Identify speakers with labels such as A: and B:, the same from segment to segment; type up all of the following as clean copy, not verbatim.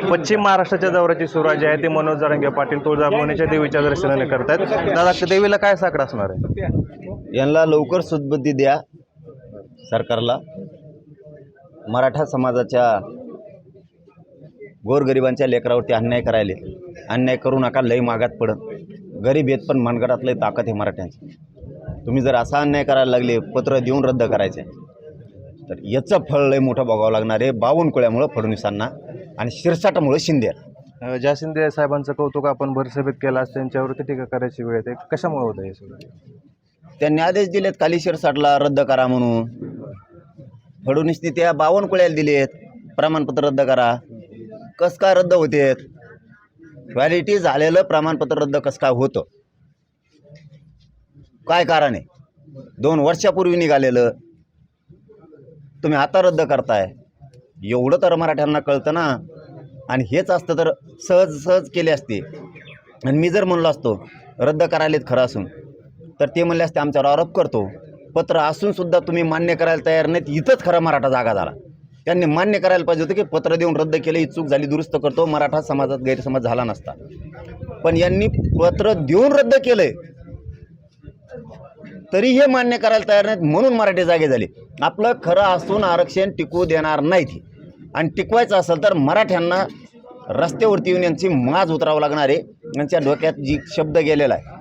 A: पश्चिम महाराष्ट्राच्या दौऱ्याची सुरुवात जी आहे ती मनोज जरांगे पाटील तुळजाभवानीच्या देवीच्या दर्शनाने करतायत. दादा देवीला काय साकडं असणार आहे?
B: यांना लवकर सुदबुद्धी द्या सरकारला. मराठा समाजाच्या गोरगरिबांच्या लेकरावरती अन्याय करायले. अन्याय करू नका, लई मागात पडत. गरीब येत पण मनगटात लई ताकद आहे मराठ्यांची. तुम्ही जर असा अन्याय करायला लागले, पत्र देऊन रद्द करायचे, तर याचं फळ लई मोठं बघावं लागणार आहे. बावनकुळ्यामुळं फडणवीसांना आणि शिरसाटामुळं शिंदेला.
A: ज्या शिंदे साहेबांचं कौतुक आपण भरसभेत केलं असं त्यांच्यावरती टीका करायची वेळ येते, कशामुळे होतं हे सगळं?
B: त्यांनी आदेश दिलेत खाली शिरसाटला रद्द करा म्हणून. फडणवीसनी त्या बावनकुळ्याला दिलेत प्रमाणपत्र रद्द करा. कस काय रद्द होते? व्हॅलिडिटी झालेलं प्रमाणपत्र रद्द कसं काय होतं? काय कारण आहे? 2 वर्षापूर्वी निघालेलं तुम्ही आता रद्द करताय. एवढं तर मराठ्यांना कळतं ना. आणि हेच असतं तर सहज सहज केले असते. आणि मी जर म्हणलो असतो रद्द करायलेत खरं असून, तर ते म्हणले असते आमच्यावर आरोप करतो. पत्र असूनसुद्धा तुम्ही मान्य करायला तयार नाहीत. इथंच खरा मराठा जागा झाला. त्यांनी मान्य करायला पाहिजे होतं की पत्र देऊन रद्द केलं, ही चूक झाली, दुरुस्त करतो, मराठा समाजात गैरसमज झाला नसता. पण यांनी पत्र देऊन रद्द केलंय तरी हे मान्य करायला तयार नाहीत, म्हणून मराठे जागे झाले. आपलं खरं असून आरक्षण टिकवू देणार नाहीत. आणि टिकवायचं असेल तर मराठ्यांना रस्त्यावरती येऊन यांची माज उतरावं लागणार आहे. यांच्या डोक्यात जी शब्द गेलेला आहे,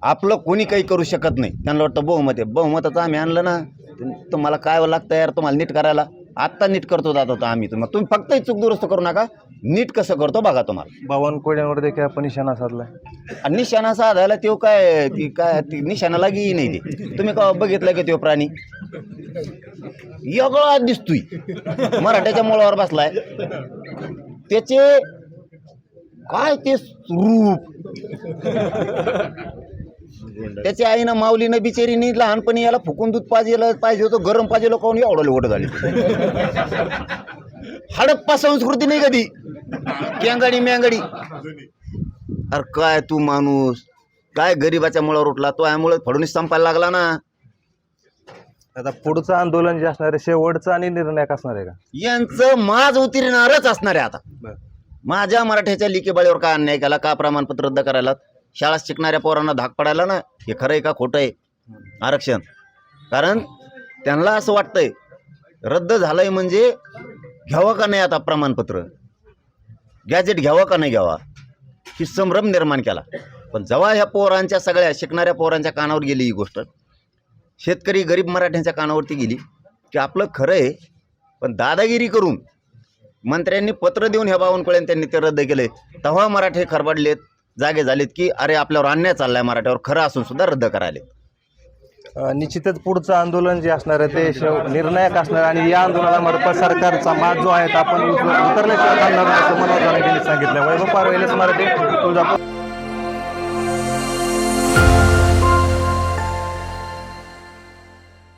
B: आपलं कोणी काही करू शकत नाही. त्यांना वाटतं बहुमत आहे. बहुमताचं आम्ही आणलं ना, तुम्हाला काय लागतं यार तुम्हाला नीट करायला? आत्ता नीट करतो जात होतो आम्ही. तुम्हाला तुम्ही फक्त चूक दुरुस्त करू नका, नीट कसं करतो बघा तुम्हाला.
A: बावनकुळ्यांवर देखील आपण निशाणा साधलाय.
B: आणि निशाणा साधायला तो काय ती निशाणा लागी नाही. ते तुम्ही का बघितलं की तो प्राणी वेगळा दिसतोय, मराठ्याच्या मुळावर बसलाय. त्याचे काय ते रूप, त्याच्या आईनं माऊलीनं बिचारीने लहानपणी याला फुकून दूध पाहिजे होतं, गरम पाहिजे कोण एवढं लोट झाली. हडप्पा संस्कृती नाही कधी, केंगाडी मेंगाडी. अरे काय तू माणूस, काय गरीबाच्या मुळावर उठला तो, यामुळे फडणवीस संपायला लागला ना.
A: आता पुढचं आंदोलन जे असणार आहे शेवटचं आणि निर्णायक असणार आहे का?
B: यांचं माज उतरणारच असणार आहे. आता माझ्या मराठ्याच्या लिकेबाळीवर का अन्याय केला, का प्रमाणपत्र रद्द करायला, शाळा शिकणाऱ्या पोरांना धाक पडायला ना, हे खरं आहे का खोटं आहे आरक्षण? कारण त्यांना असं वाटतंय रद्द झालंय म्हणजे घ्यावं का नाही आता प्रमाणपत्र, गॅजेट घ्यावं का नाही घ्यावा, ही संभ्रम निर्माण केला. पण जेव्हा ह्या पोरांच्या सगळ्या शिकणाऱ्या पोरांच्या कानावर गेली ही गोष्ट, शेतकरी गरीब मराठ्यांच्या कानावरती गेली की आपलं खरं आहे, पण दादागिरी करून मंत्र्यांनी पत्र देऊन ह्या बावनकुळ्यांनी त्यांनी ते रद्द केले, तेव्हा मराठे खरबडलेत, जागे झालेत की अरे आपल्यावर अन्याय चाललाय मराठ्यावर, खरं असून सुद्धा रद्द करायले.
A: निश्चितच पुढचं आंदोलन जे असणार आहे ते निर्णायक असणार. आणि या आंदोलनामार्फत सरकारचा माज जो आहे आपण उतरल्याशिवाय थांबणार नाही असं मनोज जरांगे यांनी सांगितलं. वैभव पारवे, मराठी, तुळजापूर.